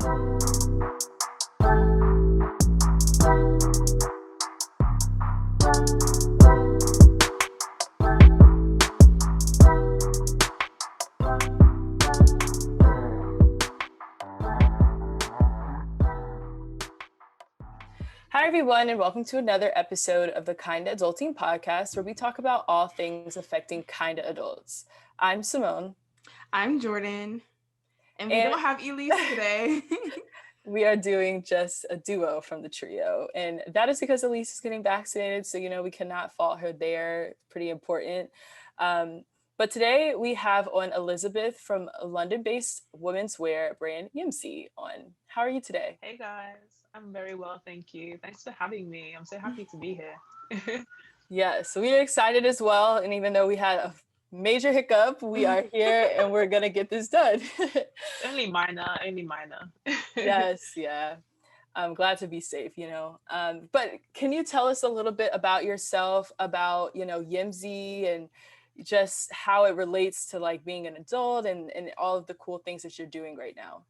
Hi, everyone, and welcome to another episode of the Kinda Adulting podcast, where we talk about all things affecting kinda adults. I'm Simone. I'm Jordan, and we And don't have Elise today. we are doing just a duo from the trio. And that is because Elise is getting vaccinated, so, we cannot fault her there. It's pretty important. But today we have on Elizabeth from London-based women's wear brand Yemzi on. How are you today? Hey guys, I'm very well, thank you. Thanks for having me. I'm so happy to be here. Yes, so we are excited as well. And even though we had a major hiccup, we are here and we're going to get this done. Only minor, only minor. Yes, yeah. I'm glad to be safe, But can you tell us a little bit about yourself, about, Yimzy and just how it relates to like being an adult and all of the cool things that you're doing right now?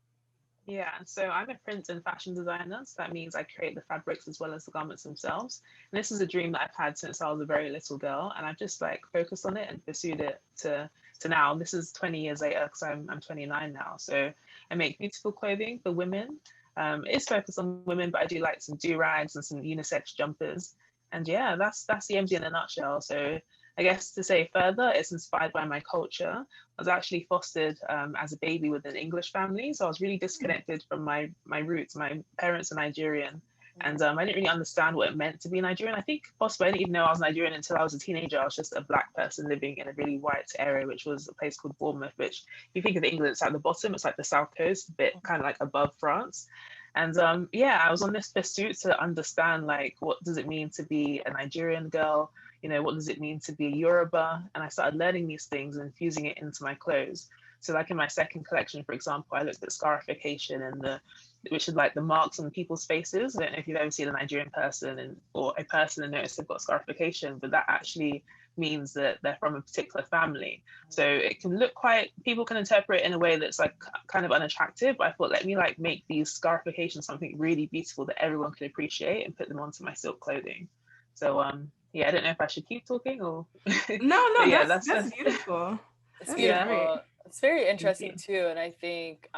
Yeah, so I'm a print and fashion designer. So that means I create the fabrics as well as the garments themselves. And this is a dream that I've had since I was a very little girl, and I've just like focused on it and pursued it to now. This is 20 years later because I'm 29 now. So I make beautiful clothing for women. It's focused on women, but I do like some do rags and some unisex jumpers. And yeah, that's the MD in a nutshell. So I guess to say further, it's inspired by my culture. I was actually fostered as a baby with an English family, so I was really disconnected from my roots. My parents are Nigerian, and I didn't really understand what it meant to be Nigerian. I think possibly I didn't even know I was Nigerian until I was a teenager. I was just a black person living in a really white area, which was a place called Bournemouth, which if you think of England, it's at the bottom. It's like the south coast, a bit kind of like above France. And yeah, I was on this pursuit to understand like what does it mean to be a Nigerian girl, what does it mean to be a Yoruba? And I started learning these things and fusing it into my clothes. So like in my second collection, for example, I looked at scarification and which is like the marks on people's faces. I don't know if you've ever seen a Nigerian person or a person and noticed they've got scarification, but that actually means that they're from a particular family. So it can look people can interpret it in a way that's like kind of unattractive. But I thought, let me like make these scarifications something really beautiful that everyone can appreciate and put them onto my silk clothing. So yeah, I don't know if I should keep talking or No, but yeah, that's beautiful. It's That's yeah. great. beautiful. It's very Thank interesting you. too. And I think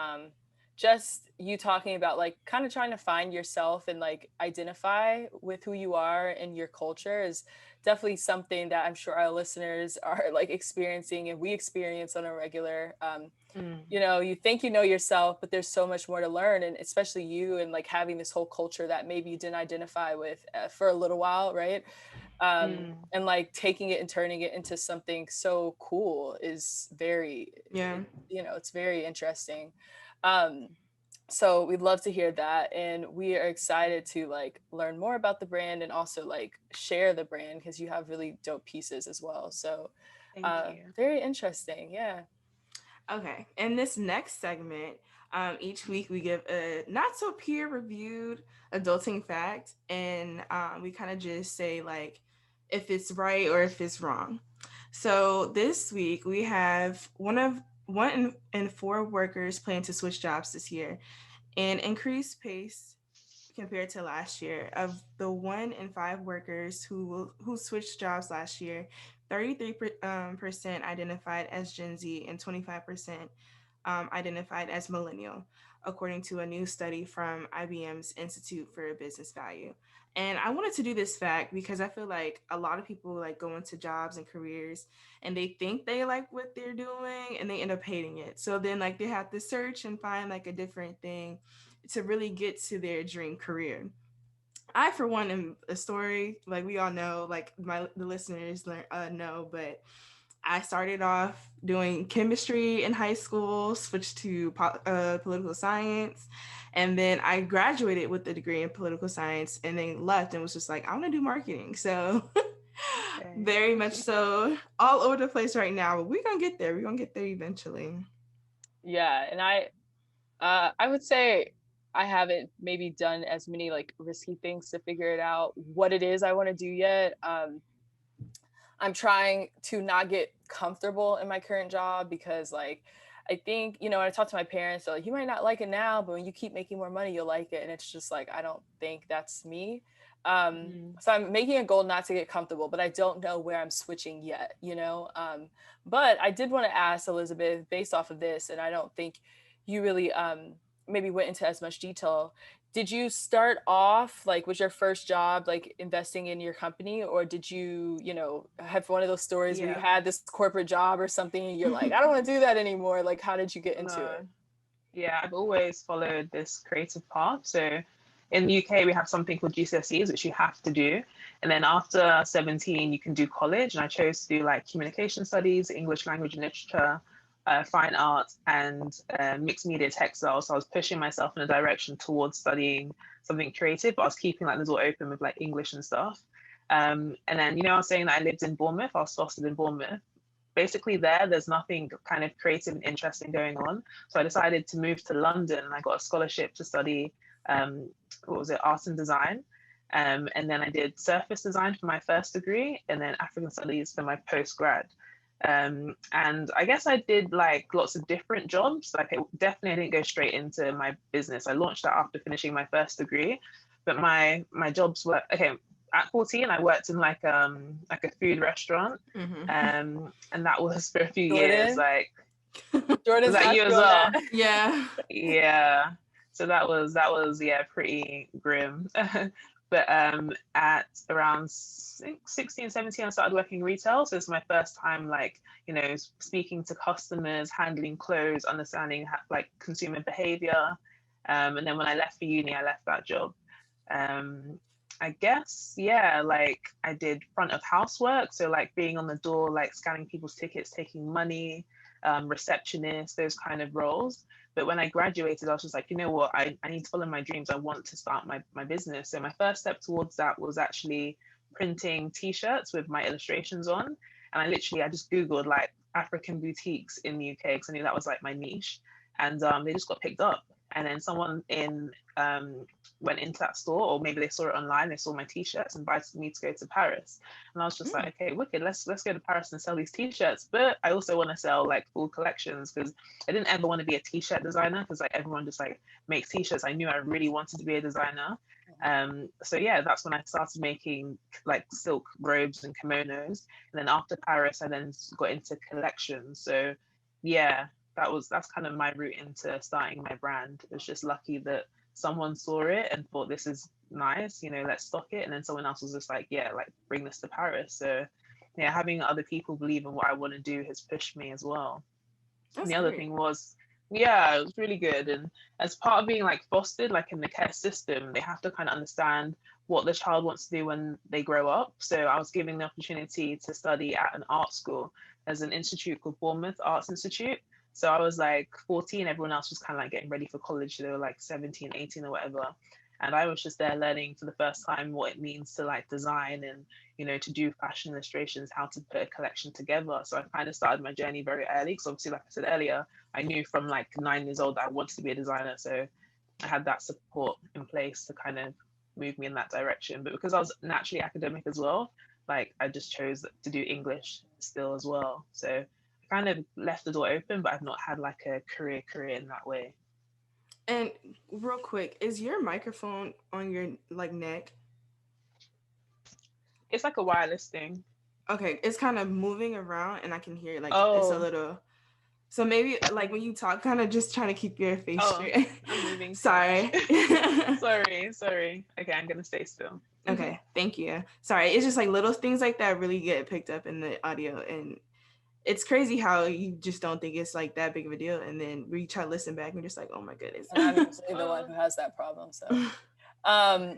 just you talking about like kind of trying to find yourself and like identify with who you are and your culture is definitely something that I'm sure our listeners are like experiencing and we experience on a regular. Mm, You think you know yourself, but there's so much more to learn. And especially you and like having this whole culture that maybe you didn't identify with for a little while, right? mm. And like taking it and turning it into something so cool is Yeah. it's very interesting. um so we'd love to hear that, and we are excited to like learn more about the brand and also like share the brand because you have really dope pieces as well. So Thank you. very interesting. Yeah. Okay. In this next segment, each week we give a not so peer reviewed adulting fact, and we kind of just say like if it's right or if it's wrong. So this week we have one in four workers plan to switch jobs this year, an increased pace compared to last year. Of the one in five workers who switched jobs last year, 33% identified as Gen Z and 25% identified as millennial, according to a new study from IBM's Institute for Business Value. And I wanted to do this fact because I feel like a lot of people like go into jobs and careers and they think they like what they're doing and they end up hating it. So then like they have to search and find like a different thing to really get to their dream career. I, for one, am a story like we all know, like the listeners know, but I started off doing chemistry in high school, switched to political science, and then I graduated with a degree in political science, and then left and was just like, I want to do marketing. So Okay. very much so, all over the place right now. But we're gonna get there. We're gonna get there eventually. Yeah, and I would say I haven't maybe done as many like risky things to figure it out what it is I want to do yet. I'm trying to not get comfortable in my current job because like I think, when I talk to my parents, they're like, you might not like it now, but when you keep making more money, you'll like it. And it's just like, I don't think that's me. Mm. So I'm making a goal not to get comfortable, but I don't know where I'm switching yet, but I did want to ask Elizabeth, based off of this, and I don't think you really maybe went into as much detail. Did you start off, like, was your first job like investing in your company, or did you, have one of those stories where you Yeah. had this corporate job or something and you're like, I don't want to do that anymore? Like, how did you get into No. it? Yeah, I've always followed this creative path. So in the UK, we have something called GCSEs, which you have to do. And then after 17, you can do college. And I chose to do like communication studies, English language and literature, fine arts, and mixed media textiles. So I was pushing myself in a direction towards studying something creative, but I was keeping like the door open with like English and stuff. And then, I was saying that I lived in Bournemouth, I was fostered in Bournemouth. Basically there's nothing kind of creative and interesting going on, so I decided to move to London, and I got a scholarship to study what was it, art and design, and then I did surface design for my first degree, and then African studies for my post-grad. And I guess I did like lots of different jobs. Like, I didn't go straight into my business. I launched that after finishing my first degree, but my jobs were okay. At 14, I worked in like a food restaurant, and that was for a few years. Jordan? Like, was Jordan's that got you you as on well? that. Yeah. Yeah. So that was yeah, pretty grim. But at around 16, 17, I started working retail. So it's my first time, like, speaking to customers, handling clothes, understanding like consumer behavior. And then when I left for uni, I left that job. Um, I guess, yeah, like I did front of house work. So like being on the door, like scanning people's tickets, taking money, receptionist, those kind of roles. But when I graduated, I was just like, you know what, I need to follow my dreams. I want to start my business. So my first step towards that was actually printing t-shirts with my illustrations on. And I just Googled like African boutiques in the UK, because I knew that was like my niche. And they just got picked up. And then someone went into that store, or maybe they saw it online, they saw my t-shirts, invited me to go to Paris. And I was just like, okay, wicked, let's go to Paris and sell these t-shirts. But I also want to sell like full collections, because I didn't ever want to be a t-shirt designer, because like everyone just like makes t-shirts. I knew I really wanted to be a designer. So yeah, that's when I started making like silk robes and kimonos. And then after Paris, I then got into collections. So yeah, that's kind of my route into starting my brand. It was just lucky that someone saw it and thought, this is nice, let's stock it. And then someone else was just like, yeah, like bring this to Paris. So yeah, having other people believe in what I want to do has pushed me as well. That's And the other great. thing was, yeah, it was really good. And as part of being like fostered, like in the care system, they have to kind of understand what the child wants to do when they grow up. So I was given the opportunity to study at an art school. There's an institute called Bournemouth Arts Institute. So I was like 14, everyone else was kind of like getting ready for college. They were like 17, 18 or whatever. And I was just there learning for the first time what it means to like design and, to do fashion illustrations, how to put a collection together. So I kind of started my journey very early, because obviously, like I said earlier, I knew from like 9 years old that I wanted to be a designer. So I had that support in place to kind of move me in that direction. But because I was naturally academic as well, like I just chose to do English still as well. So I kind of left the door open, but I've not had like a career in that way. And real quick, is your microphone on your like neck? It's like a wireless thing. Okay, it's kind of moving around, and I can hear like it's a Oh, little. So maybe like when you talk, kind of just trying to keep your face oh, straight. I'm moving too much. Sorry. Sorry. Okay, I'm gonna stay still. Okay, thank you. Sorry, it's just like little things like that really get picked up in the audio, and it's crazy how you just don't think it's like that big of a deal, and then we try to listen back and you're just like, oh my goodness. And I'm usually the one who has that problem. So, Okay.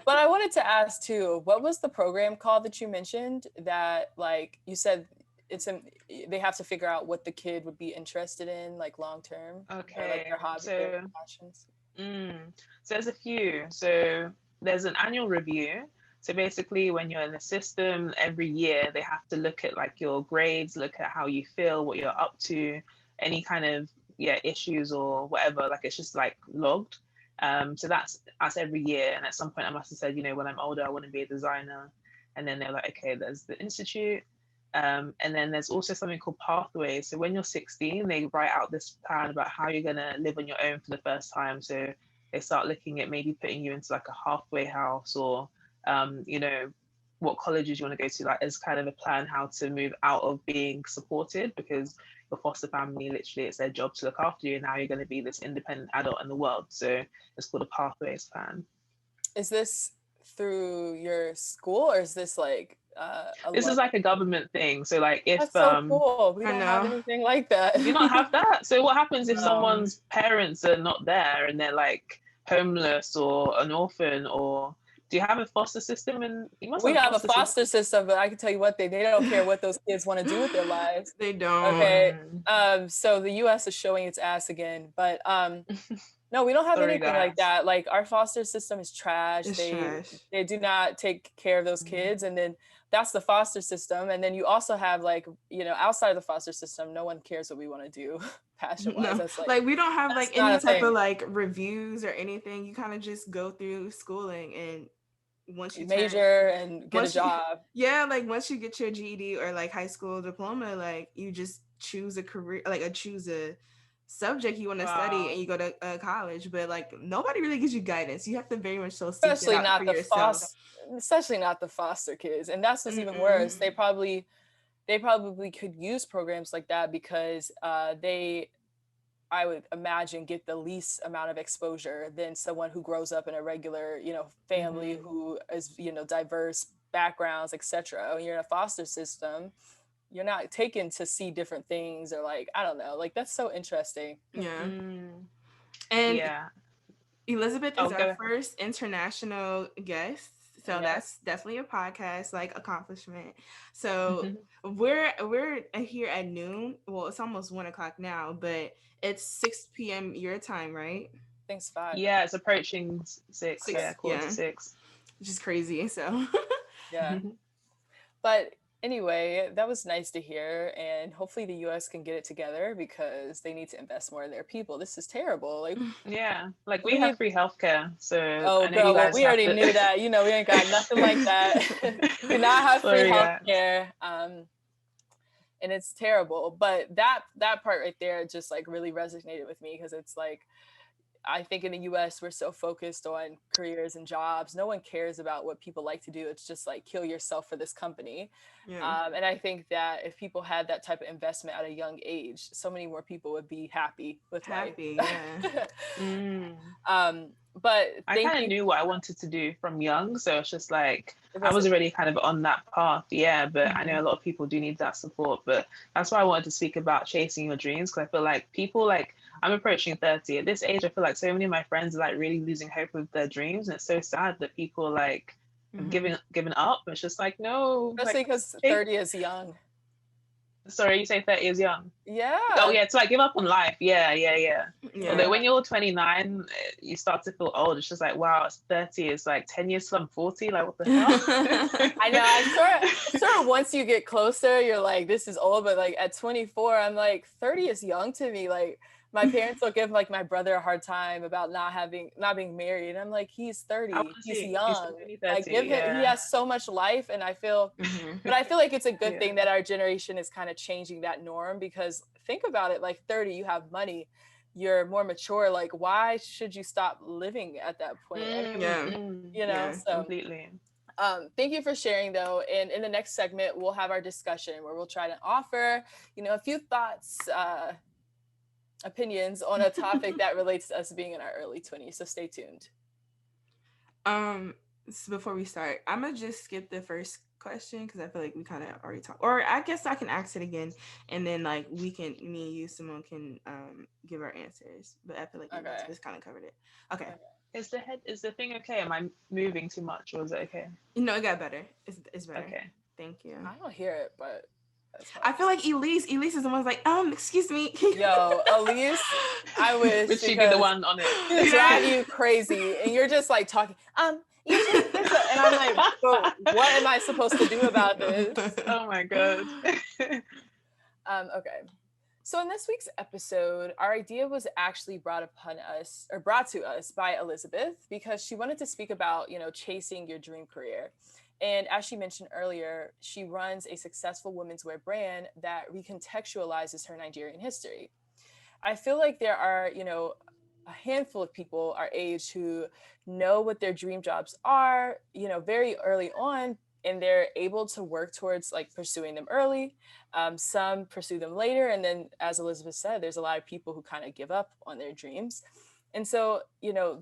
but I wanted to ask too, what was the program called that you mentioned that, like you said, they have to figure out what the kid would be interested in, like long term, or like Okay. their hobby, their So, passions. mm, so there's a few. So there's an annual review. So basically, when you're in the system, every year they have to look at like your grades, look at how you feel, what you're up to, any kind of issues or whatever. Like it's just like logged. So that's every year. And at some point, I must have said, when I'm older, I want to be a designer. And then they're like, okay, there's the institute. And then there's also something called pathways. So when you're 16, they write out this plan about how you're going to live on your own for the first time. So they start looking at maybe putting you into like a halfway house, or you know, what colleges you want to go to, like as kind of a plan how to move out of being supported, because your foster family, literally it's their job to look after you, and now you're going to be this independent adult in the world. So it's called a pathways plan. Is this through your school, or is this like a This is loan? like a government thing. So like if That's so cool. We I don't have know. anything like that. you don't have that, so what happens if No. someone's parents are not there and they're like homeless or an orphan? Or do you have a foster system? And you must We have a have a foster system. foster system, but I can tell you one thing, they don't care what those kids want to do with their lives. They don't. Okay. So the US is showing its ass again. But no, we don't have Sorry, anything like guys. that. Like our foster system is trash. It's They trash. they do not take care of those kids. And then that's the foster system. And then you also have like, you know, outside of the foster system, no one cares what we want to do passion wise. No, That's like we don't have like that's not any a type thing. of like reviews or anything. You kind of just go through schooling, and once You you turn, major and get a once you, job. yeah, like once you get your GED or like high school diploma, like you just choose a career, like choose a subject you want to study, Wow. and you go to college. But like nobody really gives you guidance. You have to very much so seek that Especially out for not the yourself. foster, especially not the foster kids. And that's what's even Mm-mm. worse. They probably could use programs like that because they, I would imagine, get the least amount of exposure than someone who grows up in a regular, you know, family who is, you know, diverse backgrounds, etc. When you're in a foster system, you're not taken to see different things, or like, I don't know, like that's so interesting. Yeah, Mm, and yeah. Elizabeth is Oh, go our ahead. first international guest. So Yes. that's definitely a podcast like accomplishment. So we're here at noon. Well, it's almost 1 o'clock now, but it's 6 p.m. your time, right? Thanks, five. Yeah, it's approaching 6. Okay. Yeah, quarter to Yeah, 6. which is crazy. So Yeah. But anyway, that was nice to hear. And hopefully the US can get it together because they need to invest more in their people. This is terrible. Like, Yeah, like we we have need, free healthcare, so oh, I know you girl, well, guys we have already to. knew that. You know, we ain't got nothing like that. We do not have free Sorry, health guys. care. And it's terrible. But that part right there just like really resonated with me because it's like, I think in the US, we're so focused on careers and jobs. No one cares about what people like to do. It's just like kill yourself for this company. yeah, And I think that if people had that type of investment at a young age, so many more people would be happy with life. happy. Yeah, Mm. um, but I thank kind of you. knew what I wanted to do from young, so it's just like It I was wasn't. already kind of on that path, yeah. But I know a lot of people do need that support. But that's why I wanted to speak about chasing your dreams, because I feel like people, like, I'm approaching 30 at this age. I feel like so many of my friends are like really losing hope with their dreams, and it's so sad that people like have given up. It's just like, no, Especially like, because chase. 30 is young. Sorry, you say 30 is young. Oh Yeah. yeah, to like give up on life. Yeah, yeah, yeah. Although yeah. when you're 29, you start to feel old. It's just like, wow, it's 30. It's like 10 years till I'm 40. Like, what the hell? I know. I'm sure once you get closer, you're like, this is old. But like at 24, I'm like, 30 is young to me. Like my parents will give like my brother a hard time about not being married. And I'm like, he's I 30. want to He's see. He's young. only Like 30. give him, he Yeah. has so much life. And I feel, but I feel like it's a good Yeah. thing that our generation is kind of changing that norm, because think about it, like 30, you have money, you're more mature. Like, why should you stop living at that point? Yeah, You know, yeah. so Completely. thank you for sharing though. And in the next segment, we'll have our discussion where we'll try to offer, you know, a few thoughts, opinions on a topic that relates to us being in our early 20s. So stay tuned. So before we start, I'm gonna just skip the first question because I feel like we kind of already talked. Or I guess I can ask it again, and then like me and you, Simone, can give our answers. But I feel like Okay. just kind of covered it. Okay. Is the thing okay? Am I moving too much, or is it okay? No, it got better. It's better. Okay. Thank you. I don't hear it, but that's fine. I feel like Elise is the one who's like, excuse me. Yo, Elise, I wish Would she be the one on it? to drive you crazy, and you're just like talking. You should this, and I'm like, well, what am I supposed to do about this? Oh my god. Okay. So in this week's episode, our idea was actually brought to us by Elizabeth, because she wanted to speak about, you know, chasing your dream career. And as she mentioned earlier, she runs a successful women's wear brand that recontextualizes her Nigerian history. I feel like there are, a handful of people our age who know what their dream jobs are, very early on, and they're able to work towards like pursuing them early. Some pursue them later. And then, as Elizabeth said, there's a lot of people who kind of give up on their dreams. And so,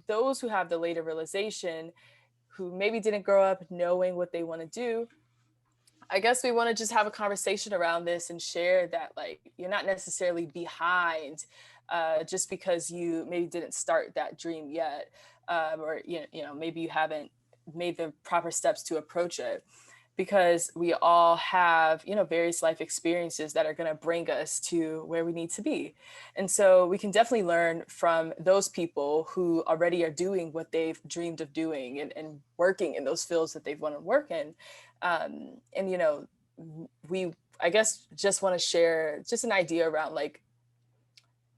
those who have the later realization, who maybe didn't grow up knowing what they want to do, I guess we want to just have a conversation around this and share that, like, you're not necessarily behind just because you maybe didn't start that dream yet, or maybe you haven't made the proper steps to approach it, because we all have various life experiences that are going to bring us to where we need to be. And so we can definitely learn from those people who already are doing what they've dreamed of doing, and working in those fields that they've wanted to work in. And we, I guess, just want to share just an idea around like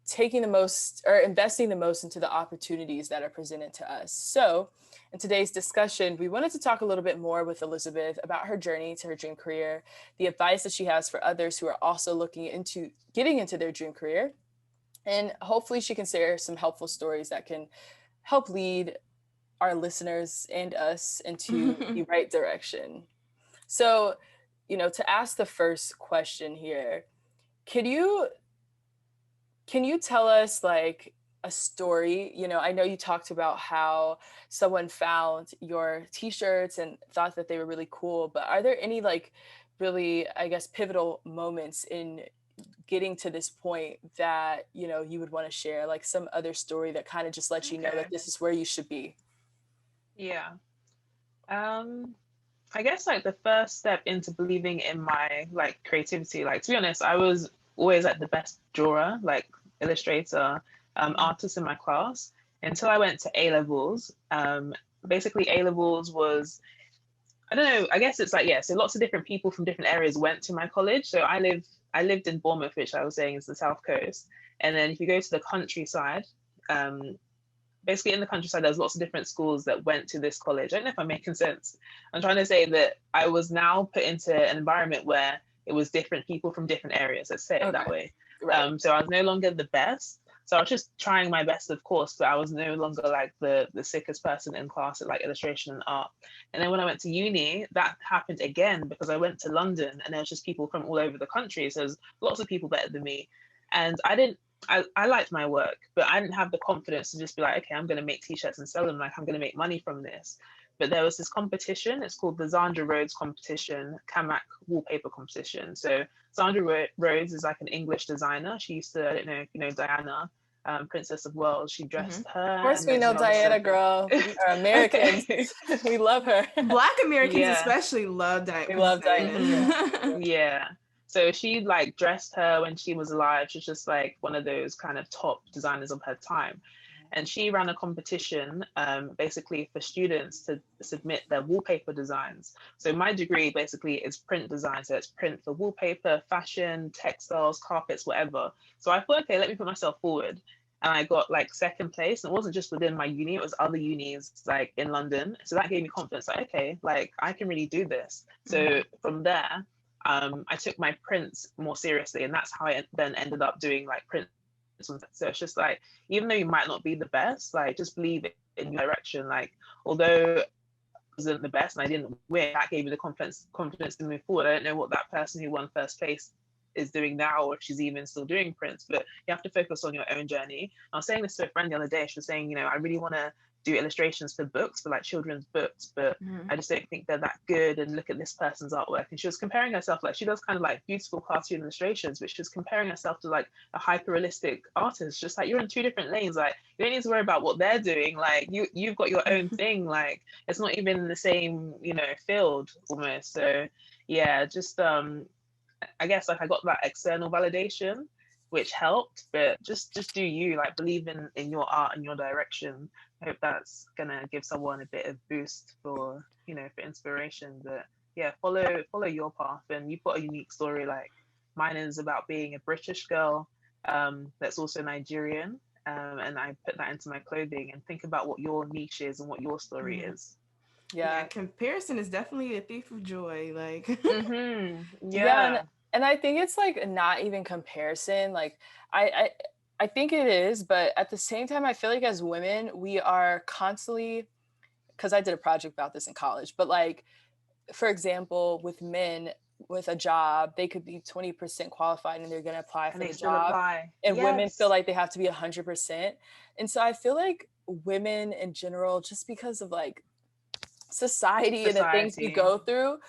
taking the most, or investing the most into the opportunities that are presented to us. So in today's discussion, we wanted to talk a little bit more with Elizabeth about her journey to her dream career, the advice that she has for others who are also looking into getting into their dream career. And hopefully she can share some helpful stories that can help lead our listeners and us into the right direction. So, to ask the first question here, can you tell us like a story? I know you talked about how someone found your t-shirts and thought that they were really cool, but are there any like really, I guess, pivotal moments in getting to this point that, you would want to share, like some other story that kind of just lets you know that this is where you should be? Yeah. I guess like the first step into believing in my like creativity, like to be honest, I was always like the best drawer, like illustrator, artist in my class until I went to A levels. Basically A levels was, I don't know, I guess it's like, yeah, so lots of different people from different areas went to my college. So I lived in Bournemouth, which I was saying is the South Coast. And then if you go to the countryside, um, basically in the countryside, there's lots of different schools that went to this college. I don't know if I'm making sense. I'm trying to say that I was now put into an environment where it was different people from different areas. Let's say it that way. Right. So I was no longer the best. So I was just trying my best, of course, but I was no longer like the sickest person in class at like illustration and art. And then when I went to uni, that happened again because I went to London and there was just people from all over the country. So there's lots of people better than me. And I liked my work, but I didn't have the confidence to just be like, okay, I'm going to make t-shirts and sell them. Like, I'm going to make money from this. But there was this competition. It's called the Zandra Rhodes competition, Kamak wallpaper competition. So Zandra Rhodes is like an English designer. She used to, I don't know if you know Diana, Princess of Wales. She dressed her. Of course, and we then know some other Diana, stuff. girl. We are Americans. Okay. We love her. Black Americans Yeah. especially love We love Diana. Diana. Yeah. So she like dressed her when she was alive. She's just like one of those kind of top designers of her time. And she ran a competition basically for students to submit their wallpaper designs. So my degree basically is print design. So it's print for wallpaper, fashion, textiles, carpets, whatever. So I thought, okay, let me put myself forward. And I got like second place. And it wasn't just within my uni, it was other unis like in London. So that gave me confidence, like, okay, like I can really do this. So from there, I took my prints more seriously, and that's how I then ended up doing like prints. So it's just like, even though you might not be the best, like just believe in your direction. Like, although I wasn't the best and I didn't win, that gave me the confidence to move forward. I don't know what that person who won first place is doing now, or if she's even still doing prints, but you have to focus on your own journey. I was saying this to a friend the other day. She was saying, I really want to do illustrations for books, for like children's books, but I just don't think they're that good. And look at this person's artwork. And she was comparing herself, like she does kind of like beautiful cartoon illustrations, but she was comparing herself to like a hyper realistic artist. Just like, you're in two different lanes. Like, you don't need to worry about what they're doing. Like, you've got your own thing. Like, it's not even in the same field almost. So yeah, just I guess like I got that external validation, which helped, but just do you, like, believe in your art and your direction. I hope that's gonna give someone a bit of boost for for inspiration. But yeah, follow your path, and you've got a unique story. Like, mine is about being a British girl that's also Nigerian, and I put that into my clothing, and think about what your niche is and what your story is. Yeah, Yeah. comparison is definitely a thief of joy. Like, Yeah, Yeah. and I think it's like not even comparison. Like I, I I think it is, but at the same time, I feel like as women, we are constantly, because I did a project about this in college, but like, for example, with men with a job, they could be 20% qualified and they're going to apply And for they the still job. apply. And women feel Yes. like they have to be 100%. And so I feel like women in general, just because of like society and the things we Society. go through,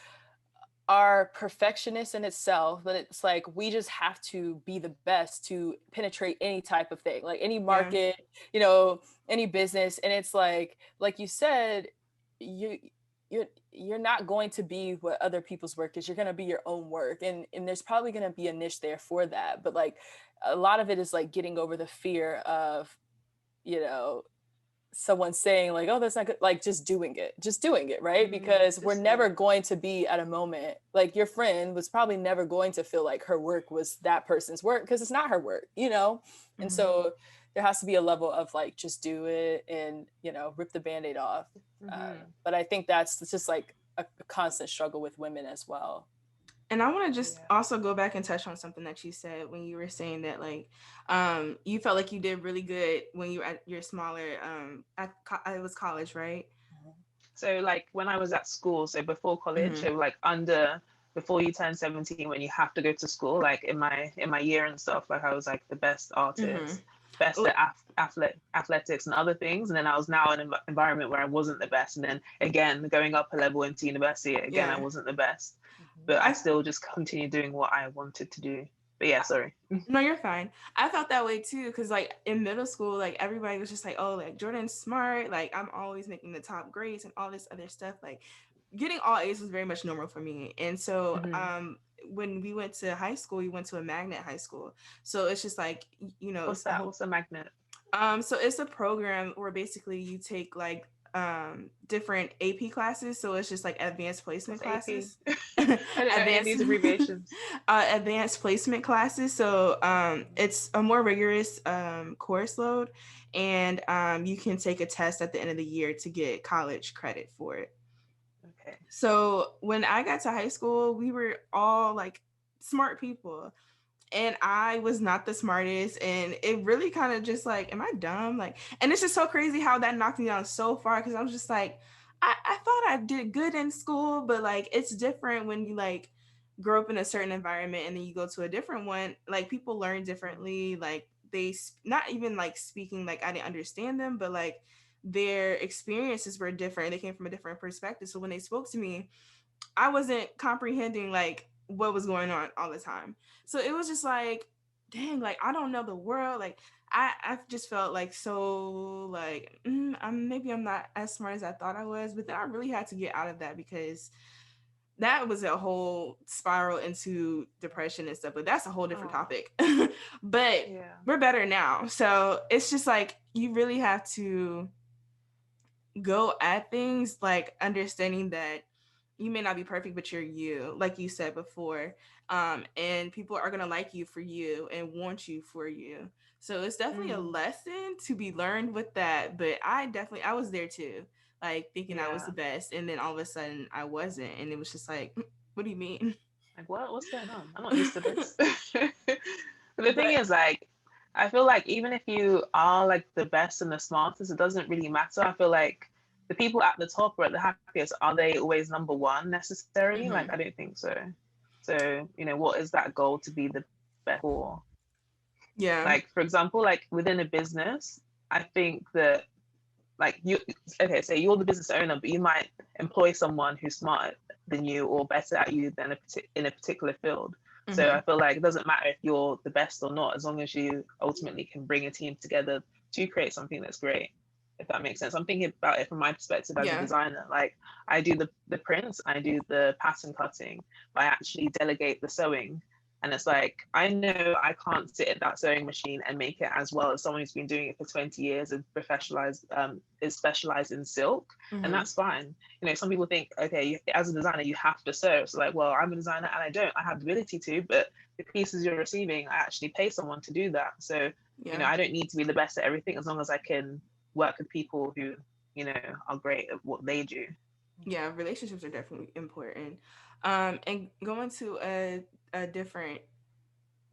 are perfectionists in itself, but it's like we just have to be the best to penetrate any type of thing, like any yeah, market, any business. And it's like you said, you you're not going to be what other people's work is. You're going to be your own work, and there's probably going to be a niche there for that. But like a lot of it is like getting over the fear of, you know, someone saying like, oh, that's not good, like just doing it, right? Because we're Just do never it. going to be at a moment, like your friend was probably never going to feel like her work was that person's work because it's not her work. And hmm so there has to be a level of like just do it and rip the band-aid off. Hmm. But I think that's it's just like a constant struggle with women as well. And I want to just Yeah. also go back and touch on something that you said when you were saying that, like, you felt like you did really good when you were at your smaller, it was college, right? So like when I was at school, so before college, Mm-hmm. so like under before you turn 17, when you have to go to school, like in my year and stuff, like I was like the best Mm-hmm. artist, best at athletics and other things. And then I was now in an environment where I wasn't the best. And then again, going up a level into university, again, I Yeah. wasn't the best. Mhm. But I I still just continued doing what I wanted to do. But yeah, sorry. No, you're fine. I felt that way too, because like in middle school, like everybody was just like, oh, like Jordan's smart, like I'm always making the top grades and all this other stuff. Like getting all A's was very much normal for me. And so Hmm. when we went to high school, we went to a magnet high school. So it's just like, What's it's a that? whole What's a magnet? so it's a program where basically you take like different AP classes. So it's just like advanced placement What's AP? classes. I don't know any of advanced these abbreviations. advanced placement classes. So it's a more rigorous course load, and you can take a test at the end of the year to get college credit for it. Okay. So when I got to high school, we were all like smart people, and I was not the smartest, and it really kind of just like, am I dumb? Like, and it's just so crazy how that knocked me down so far, because I was just like, I thought I did good in school, but like it's different when you like grow up in a certain environment and then you go to a different one. Like people learn differently, like not even like speaking like I didn't understand them, but like their experiences were different. They came from a different perspective, so when they spoke to me, I wasn't comprehending like what was going on all the time. So it was just like, dang, like I don't know the world. Like I just felt like so like maybe I'm not as smart as I thought I was. But then I really had to get out of that, because that was a whole spiral into depression and stuff. But that's a whole different Oh, topic. But yeah. we're better now. So it's just like you really have to go at things like understanding that you may not be perfect, but you're you, like you said before. And people are gonna like you for you and want you for you. So it's definitely a Mm, lesson to be learned with that. But I was there too, like thinking I was yeah. the best, and then all of a sudden I wasn't, and it was just like, what do you mean? Like, what? What's going on? I'm not used to this. But the thing But is, like, I feel like even if you are like the best and the smartest, it doesn't really matter. I feel like the people at the top or at the happiest, are they always number one necessarily? Like, mhm, I don't think so. So, what is that goal to be the best for? yeah, Like, for example, like within a business, I think that like you okay, so you're the business owner, but you might employ someone who's smarter than you or better at you than in a particular field. So mhm, I feel like it doesn't matter if you're the best or not, as long as you ultimately can bring a team together to create something that's great, if that makes sense. I'm thinking about it from my perspective as a yeah, designer. Like I do the prints, I do the pattern cutting, but I actually delegate the sewing. And it's like, I know I can't sit at that sewing machine and make it as well as someone who's been doing it for 20 years and is specialized in silk. And mhm, that's fine. Some people think, okay, as a designer, you have to sew. So like, well, I'm a designer and I don't. I have the ability to, but the pieces you're receiving, I actually pay someone to do that. So, yeah. I don't need to be the best at everything as long as I can work with people who, you know, are great at what they do. Yeah, relationships are definitely important. And going to a different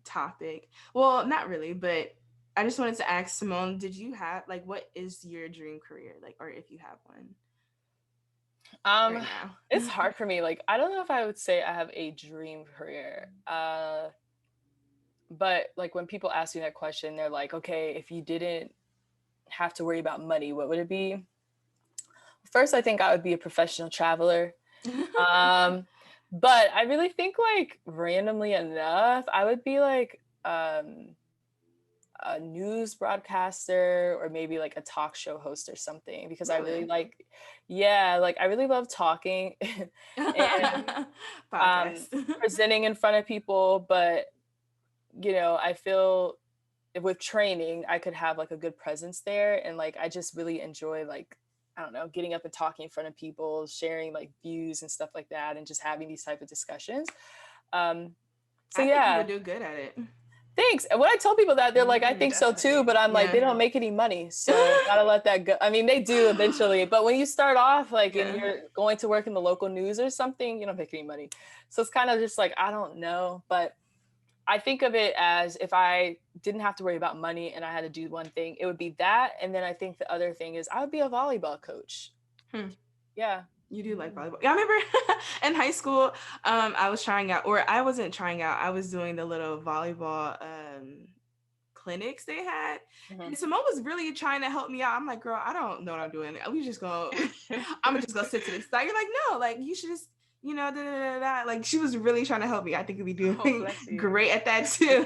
topic. Well, not really, but I just wanted to ask Simone, did you have like what is your dream career? Like, or if you have one Um, right now. it's hard for me. Like, I don't know if I would say I have a dream career. But like when people ask me that question, they're like, okay, if you didn't have to worry about money, what would it be? First, I think I would be a professional traveler. Um, but I really think like randomly enough, I would be like a news broadcaster or maybe like a talk show host or something because I really Really? like, yeah, like I really love talking and Podcast. presenting in front of people. But, I feel with training, I could have like a good presence there. And like, I just really enjoy like, I don't know, getting up and talking in front of people, sharing like views and stuff like that, and just having these type of discussions. Um, so I think you yeah, would do good at it. thanks. And when I tell people that, they're like, I think so too, Definitely. but I'm like, Yeah. they don't make any money. So gotta let that go. I mean, they do eventually, but when you start off like and Yeah. you're going to work in the local news or something, you don't make any money. So it's kind of just like, I don't know. But I think of it as if I didn't have to worry about money and I had to do one thing, it would be that. And then I think the other thing is I would be a volleyball coach. Hmm. Yeah. You do like volleyball. Yeah, I remember in high school, I was trying out, or I wasn't trying out. I was doing the little volleyball clinics they had, Mm-hmm. and Simone was really trying to help me out. I'm like, girl, I don't know what I'm doing. We just go. I'm gonna just go sit to the side. You're like, no, like you should just, da, da, da, da. Like she was really trying to help me. I think you'd be Oh, doing bless you. great at that too.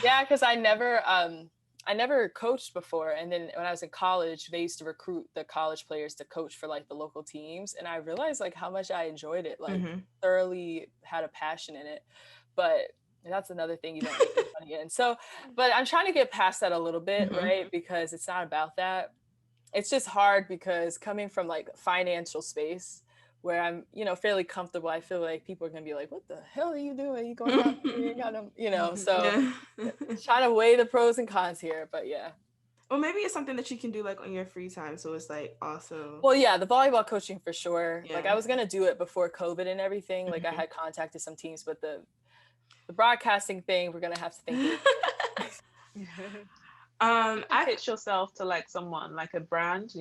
Yeah, because I never coached before. And then when I was in college, they used to recruit the college players to coach for like the local teams. And I realized like how much I enjoyed it, like Mm-hmm. thoroughly had a passion in it. But that's another thing you don't make any money in. So, but I'm trying to get past that a little bit, Mm-hmm. right? Because it's not about that. It's just hard because coming from like financial space where I'm, fairly comfortable, I feel like people are gonna be like, "What the hell are you doing? You going out here? You got them, So Yeah. trying to weigh the pros and cons here, but yeah. Well, maybe it's something that you can do like on your free time. So it's like also, Well, yeah, the volleyball coaching for sure. Like I yeah. was gonna do it before COVID and everything. Like I had contacted some teams, but the broadcasting thing, we're gonna have to think through. You can I pitch yourself to like someone, like a brand,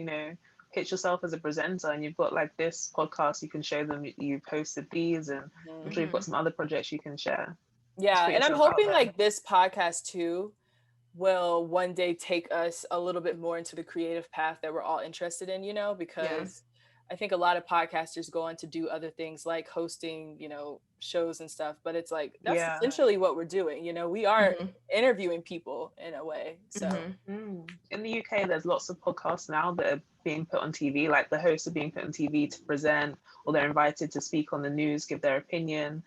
pitch yourself as a presenter, and you've got like this podcast, you can show them you've hosted these, and I'm Mhm. sure you've got some other projects you can share. Just Yeah, put and I'm yourself out hoping there. like this podcast too will one day take us a little bit more into the creative path that we're all interested in, yeah. because I think a lot of podcasters go on to do other things like hosting, shows and stuff, but it's like that's Yeah. essentially what we're doing. We are Mhm. interviewing people in a way. So, Mhm. In the UK, there's lots of podcasts now that are being put on TV, like the hosts are being put on TV to present, or they're invited to speak on the news, give their opinion.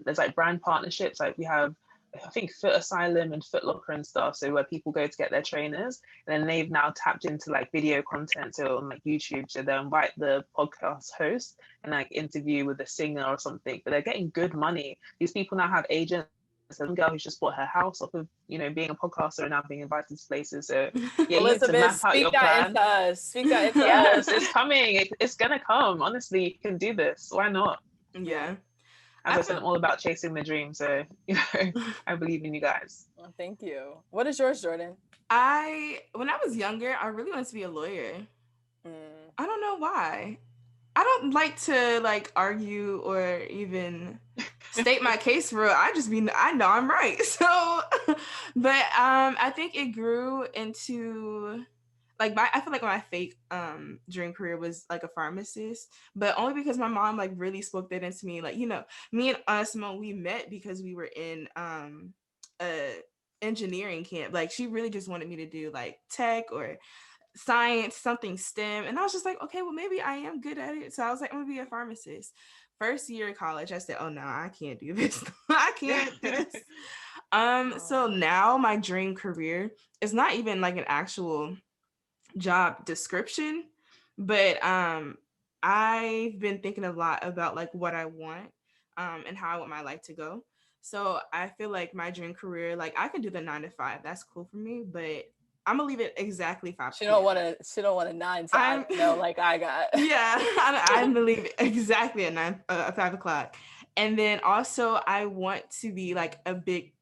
There's like brand partnerships, like we have, I think, Foot Asylum and Foot Locker and stuff. So where people go to get their trainers, and then they've now tapped into like video content, so on like YouTube. So they'll invite the podcast host and like interview with a singer or something. But they're getting good money. These people now have agents. There's a girl who's just bought her house off of, being a podcaster and now being invited to places. So yeah, you need to Elizabeth, map out speak your that plan. into us. Speak that into Yes, us. it's coming. It's gonna come. Honestly, you can do this. Why not? Yeah. As I I said, feel I'm all about chasing the dream. So I believe in you guys. Well, thank you. What is yours, Jordan? when I was younger, I really wanted to be a lawyer. Mm. I don't know why. I don't like to like argue or even state my case for real. I know I'm right. So but I think it grew into like I feel like my fake dream career was like a pharmacist, but only because my mom like really spoke that into me. Like, me and Simone, we met because we were in a engineering camp. Like she really just wanted me to do like tech or science, something STEM. And I was just like, okay, well, maybe I am good at it. So I was like, I'm gonna be a pharmacist. First year of college, I said, oh no, I can't do this. I can't do this. So now my dream career is not even like an actual job description, but I've been thinking a lot about like what I want and how I want my life to go. So I feel like my dream career, like I can do the 9 to 5, that's cool for me, but I'm gonna leave it exactly 5 She don't p.m. want to. She don't want a 9 to I I'm don't know like I got. yeah, I believe exactly at 5 o'clock. And then also I want to be like a big,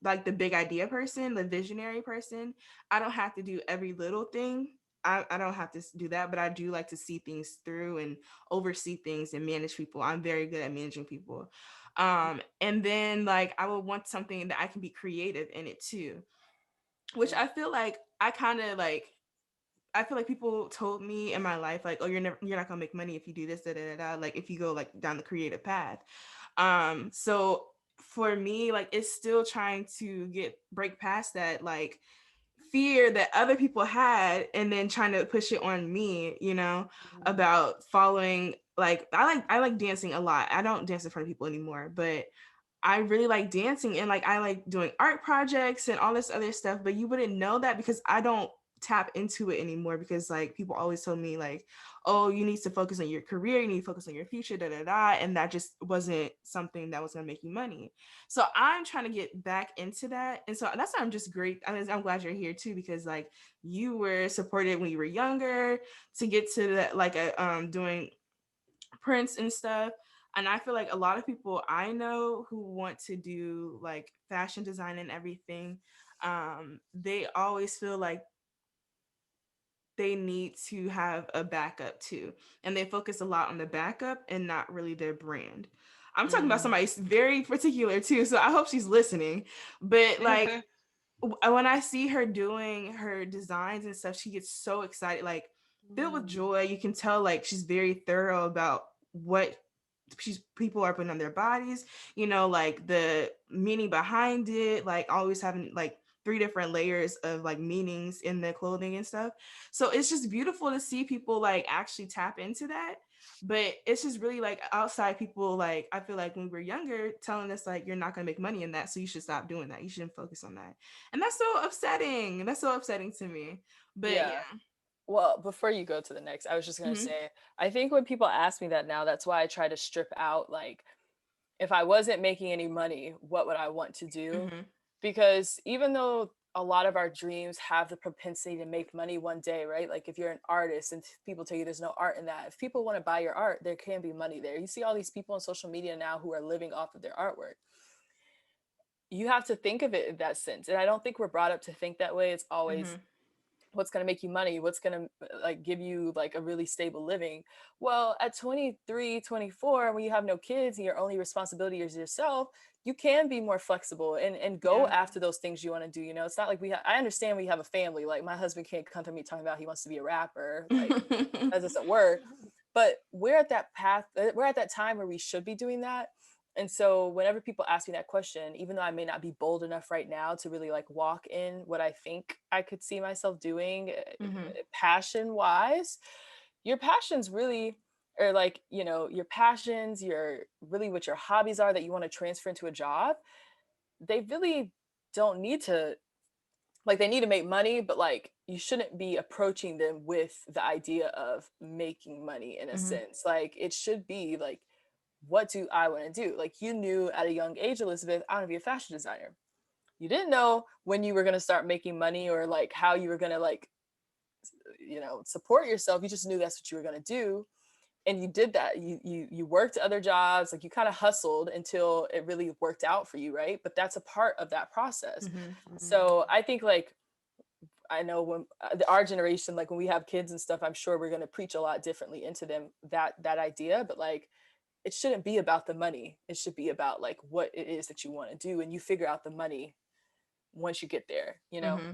like the big idea person, the visionary person. I don't have to do every little thing. I don't have to do that, but I do like to see things through and oversee things and manage people. I'm very good at managing people. And then like I would want something that I can be creative in it too, which I feel like I feel like people told me in my life, like, oh, you're not gonna make money if you do this, da da da da. Like if you go like down the creative path. So for me, like it's still trying to break past that like fear that other people had and then trying to push it on me, about following like I like dancing a lot. I don't dance in front of people anymore, but I really like dancing and like I like doing art projects and all this other stuff, but you wouldn't know that because I don't tap into it anymore because like people always told me like, oh, you need to focus on your career, you need to focus on your future, da da da, and that just wasn't something that was gonna make you money. So I'm trying to get back into that, and so that's why I'm just great. I'm glad you're here too because like you were supported when you were younger to get to that like doing prints and stuff. And I feel like a lot of people I know who want to do like fashion design and everything, they always feel like they need to have a backup too. And they focus a lot on the backup and not really their brand. I'm talking about somebody very particular too, so I hope she's listening. But like when I see her doing her designs and stuff, she gets so excited, like filled with joy. You can tell like she's very thorough about what people are putting on their bodies, like the meaning behind it, like always having like 3 different layers of like meanings in the clothing and stuff. So it's just beautiful to see people like actually tap into that. But it's just really like outside people, like I feel like when we're younger telling us like you're not going to make money in that, so you should stop doing that, you shouldn't focus on that. And that's so upsetting to me. But Yeah. yeah. Well, before you go to the next, I was just gonna Mm-hmm. say, I think when people ask me that now, that's why I try to strip out like, if I wasn't making any money, what would I want to do? Mm-hmm. Because even though a lot of our dreams have the propensity to make money one day, right? Like if you're an artist and people tell you there's no art in that, if people want to buy your art, there can be money there. You see all these people on social media now who are living off of their artwork. You have to think of it in that sense. And I don't think we're brought up to think that way. It's always Mm-hmm. what's going to make you money, what's going to like give you like a really stable living. Well, at 23, 24, when you have no kids and your only responsibility is yourself, you can be more flexible and go Yeah. after those things you want to do. It's not like I understand we have a family. Like my husband can't come to me talking about he wants to be a rapper, like that doesn't work. But we're at that path, we're at that time where we should be doing that. And so whenever people ask me that question, even though I may not be bold enough right now to really like walk in what I think I could see myself doing, Mm-hmm. passion wise, your passions really are like, your passions, your really what your hobbies are that you want to transfer into a job, they really don't need to, like, they need to make money, but like you shouldn't be approaching them with the idea of making money in a Mm-hmm. sense. Like it should be like, what do I want to do? Like you knew at a young age, Elizabeth, I want to be a fashion designer. You didn't know when you were going to start making money or like how you were going to like, support yourself. You just knew that's what you were going to do. And you did that. You worked other jobs, like you kind of hustled until it really worked out for you, right? But that's a part of that process. Mm-hmm. So I think like, I know when our generation, like when we have kids and stuff, I'm sure we're going to preach a lot differently into them that idea. But like, it shouldn't be about the money. It should be about like what it is that you want to do, and you figure out the money once you get there. Mm-hmm.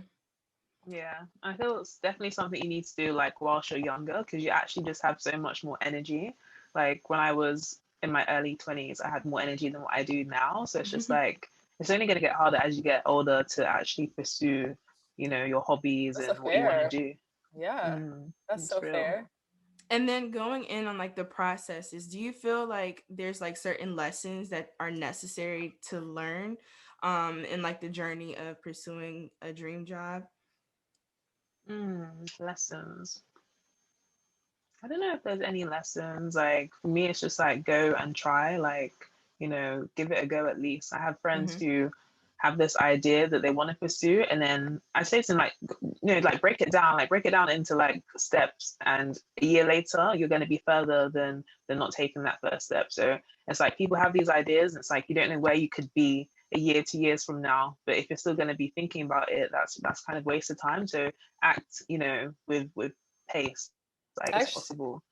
Yeah, I feel it's definitely something you need to do like whilst you're younger because you actually just have so much more energy. Like when I was in my early 20s, I had more energy than what I do now. So it's just like it's only going to get harder as you get older to actually pursue, your hobbies That's a and what you want to fair. do. Yeah, that's It's so real. fair. And then going in on like the processes, do you feel like there's like certain lessons that are necessary to learn in like the journey of pursuing a dream job? Lessons. I don't know if there's any lessons. Like for me, it's just like go and try, like, give it a go at least. I have friends Mm-hmm. who have this idea that they want to pursue, and then I say to them like, like break it down into like steps, and a year later you're going to be further than not taking that first step. So it's like people have these ideas, and it's like you don't know where you could be a year, 2 years from now, but if you're still going to be thinking about it, that's kind of wasted time. So act, with pace, like as Actually, possible.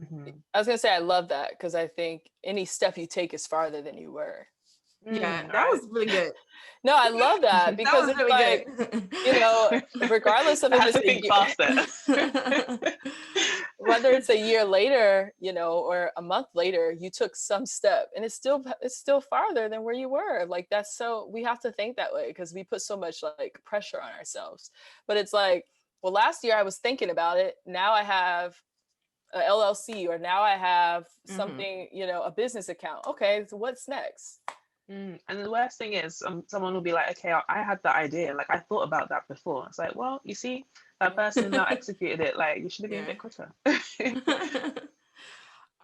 Mm-hmm. I was gonna say I love that because I think any step you take is farther than you were. Yeah, that Right. was really good. No, I love that That because was it's really like, good. regardless of I if had it's to a think year, faster. whether it's a year later, or a month later, you took some step, and it's still farther than where you were. Like that's so we have to think that way because we put so much like pressure on ourselves. But it's like, well, last year I was thinking about it. Now I have a LLC, or now I have Mhm. something, a business account. Okay, so what's next? And the worst thing is, someone will be like, "Okay, I had the idea. Like, I thought about that before." It's like, well, you see, that Yeah. person now executed it. Like, you should have been a Yeah. bit quicker.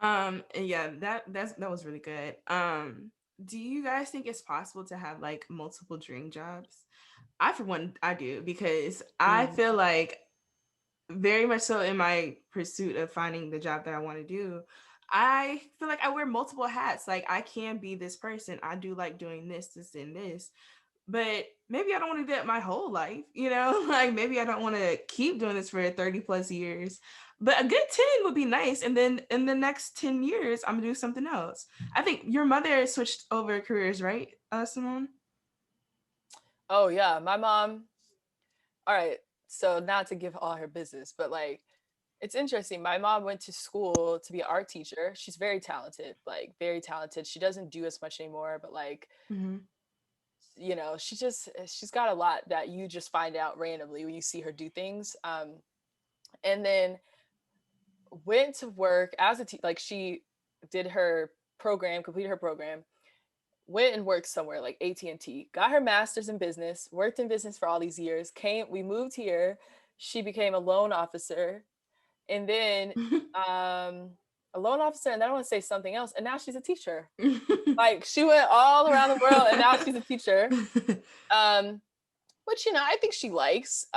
And yeah, that was really good. Do you guys think it's possible to have like multiple dream jobs? I for one I do, because I Mm. feel like very much so in my pursuit of finding the job that I want to do, I feel like I wear multiple hats. Like I can be this person. I do like doing this, and this, but maybe I don't want to do it my whole life, like maybe I don't want to keep doing this for 30 plus years, but a good 10 would be nice. And then in the next 10 years, I'm gonna do something else. I think your mother switched over careers, right, Simone? Oh yeah, my mom. All right, so not to give all her business, but like it's interesting. My mom went to school to be an art teacher. She's very talented, like very talented. She doesn't do as much anymore, but like, Mm-hmm. she's got a lot that you just find out randomly when you see her do things. And then went to work as like she did her program, completed her program, went and worked somewhere like AT&T, got her master's in business, worked in business for all these years, we moved here, she became a loan officer, and then um a loan officer, and then I want to say something else, and now she's a teacher. Like she went all around the world and now she's a teacher. um which I think she likes.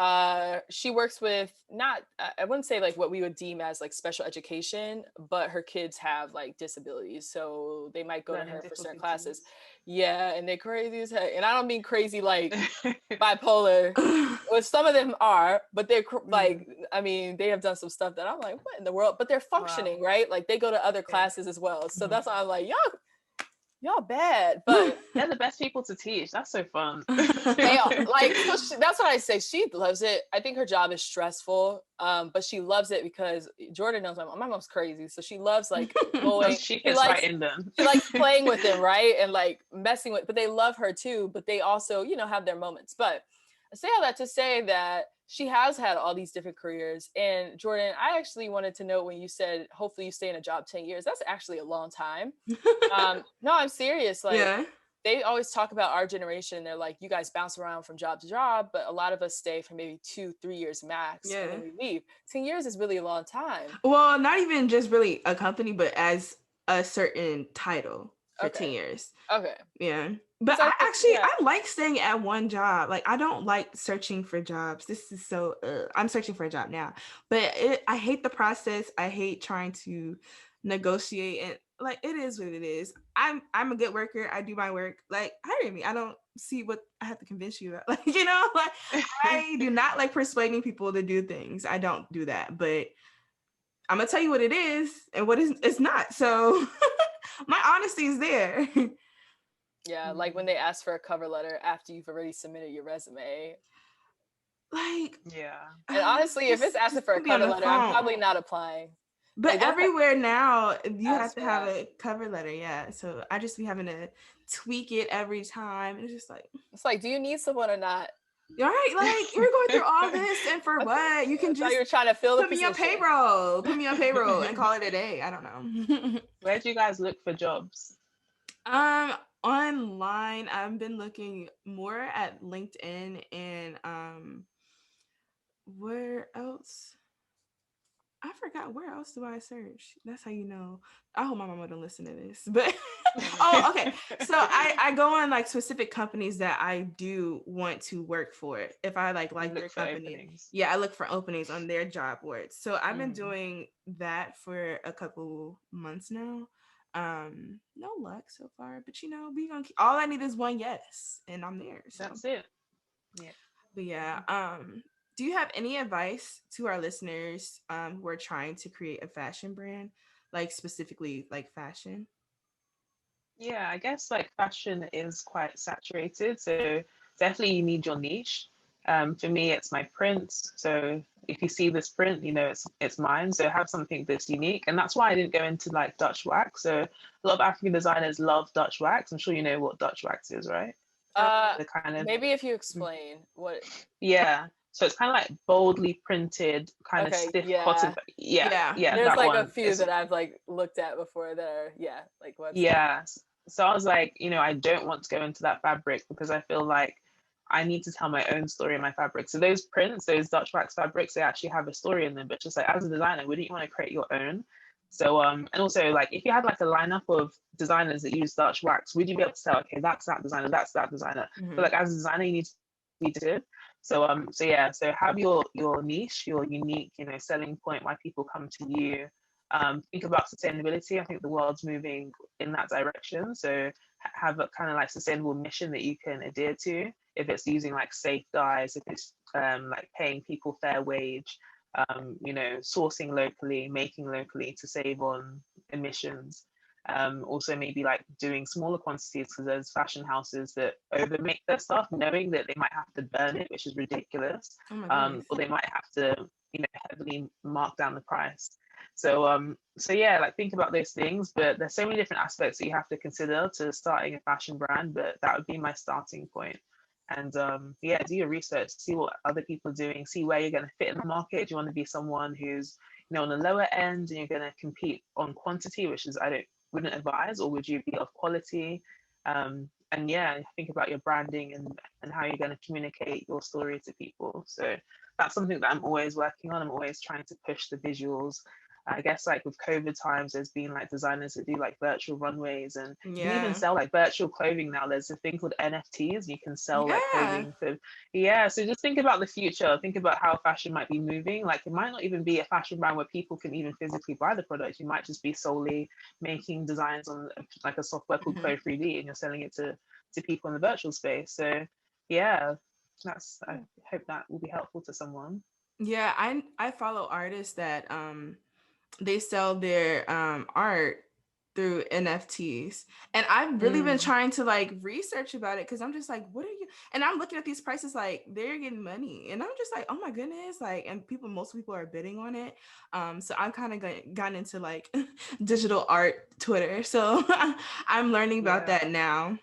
She works with, not, I wouldn't say like what we would deem as like special education, but her kids have like disabilities, so they might go to Learning her for certain classes. difficulties. Yeah, and they're crazy as heck, and I don't mean crazy like bipolar. Well, some of them are, but they're Mm. like, I mean, they have done some stuff that I'm like, what in the world? But they're Wow. functioning, right? Like they go to other Yeah. classes as well, so Mhm. that's why I'm like, y'all bad, but They're the best people to teach. That's so fun. they are like, so that's what I say. She loves it. I think her job is stressful, but she loves it because Jordan knows my mom. My mom's crazy, so she loves like going. She She fits right likes in them. she likes playing with them, right, and like messing with. But they love her too. But they also, have their moments. But I say all that to say that she has had all these different careers. And Jordan, I actually wanted to know when you said hopefully you stay in a job 10 years. That's actually a long time. No, I'm serious. Like Yeah. they always talk about our generation. They're like, you guys bounce around from job to job, but a lot of us stay for maybe 2, 3 years max, and Yeah. then we leave. 10 years is really a long time. Well, not even just really a company, but as a certain title for 10 Okay. years. Okay. Yeah. But Because I think, yeah. I like staying at one job. Like I don't like searching for jobs. This is so I'm searching for a job now. But I hate the process. I hate trying to negotiate, and like it is what it is. I'm a good worker. I do my work. Like hire me. I don't see what I have to convince you about. Like, like I do not like persuading people to do things. I don't do that. But I'm gonna tell you what it is and what is it's not. So my honesty is there. Yeah, like when they ask for a cover letter after you've already submitted your resume. Like, Yeah. And honestly, if it's asking just for a put me on cover the letter, I'm phone. probably not applying. But Like that's everywhere now, you have ask to for have that. a cover letter. Yeah. So I just be having to tweak it every time. And it's just like, It's like, do you need someone or not? all right, like you're going through all this and for I, th- what? You can I thought you just were trying to fill the put me on position. payroll. Put me on payroll and call it a day. I don't know. Where do you guys look for jobs? Um, Online, I've been looking more at LinkedIn and where else? I forgot where else do I search. That's how you know. I hope my mama don't listen to this, but Oh, okay. So I go on like specific companies that I do want to work for. If I like Look their for company, openings. yeah, I look for openings on their job boards. So I've been Mhm. doing that for a couple months now. No luck so far, but we gonna keep, all I need is one yes, and I'm there. So, That's it. Yeah. but yeah, do you have any advice to our listeners who are trying to create a fashion brand, like specifically like fashion? Yeah, I guess like fashion is quite saturated, so definitely you need your niche. For me, it's my prints. So if you see this print, you know it's mine. So have something that's unique, and that's why I didn't go into like Dutch wax. So a lot of African designers love Dutch wax. I'm sure you know what Dutch wax is, right? Uh, The kind of maybe if you explain what. yeah. So it's kind of like boldly printed, kind of Okay, stiff cotton. yeah. Yeah, Yeah. yeah, There's that like a one. few It's that I've like looked at before that are like website. yeah. So I was like, I don't want to go into that fabric because I feel like I need to tell my own story in my fabric. So those prints, those Dutch wax fabrics, they actually have a story in them. But just like as a designer, wouldn't you want to create your own? So and also like if you had like a lineup of designers that use Dutch wax, would you be able to tell, okay, that's that designer, that's that designer? But Mhm. like as a designer, you need to be distinctive. So yeah, so have your niche, your unique, selling point why people come to you. Think about sustainability. I think the world's moving in that direction. So have a kind of like sustainable mission that you can adhere to. If it's using like safe dyes, if it's like paying people fair wage, sourcing locally, making locally to save on emissions. Also maybe like doing smaller quantities because there's fashion houses that over make their stuff knowing that they might have to burn it, which is ridiculous. Oh my goodness. Or they might have to heavily mark down the price. So yeah, like think about those things, but there's so many different aspects that you have to consider to starting a fashion brand, but that would be my starting point. And yeah, do your research, see what other people are doing, see where you're going to fit in the market. Do you want to be someone who's on the lower end and you're going to compete on quantity, which is I don't wouldn't advise, or would you be of quality? And yeah, think about your branding and how you're going to communicate your story to people. So that's something that I'm always working on. I'm always trying to push the visuals. I guess like with COVID times, there's been like designers that do like virtual runways, and you can even Yeah. sell like virtual clothing now. There's a thing called NFTs. You can sell like Yeah. clothing for, yeah. So just think about the future. Think about how fashion might be moving. Like it might not even be a fashion brand where people can even physically buy the product. You might just be solely making designs on like a software called Mhm. Code 3D, and you're selling it to people in the virtual space. So yeah, I hope that will be helpful to someone. Yeah, I follow artists that they sell their art through NFTs. And I've really been Mm. trying to like research about it because I'm just like, what are you? And I'm looking at these prices like they're getting money. And I'm just like, oh my goodness. Like, and most people are bidding on it. So I'm kind of gotten into like digital art Twitter. So I'm learning about Yeah. that now.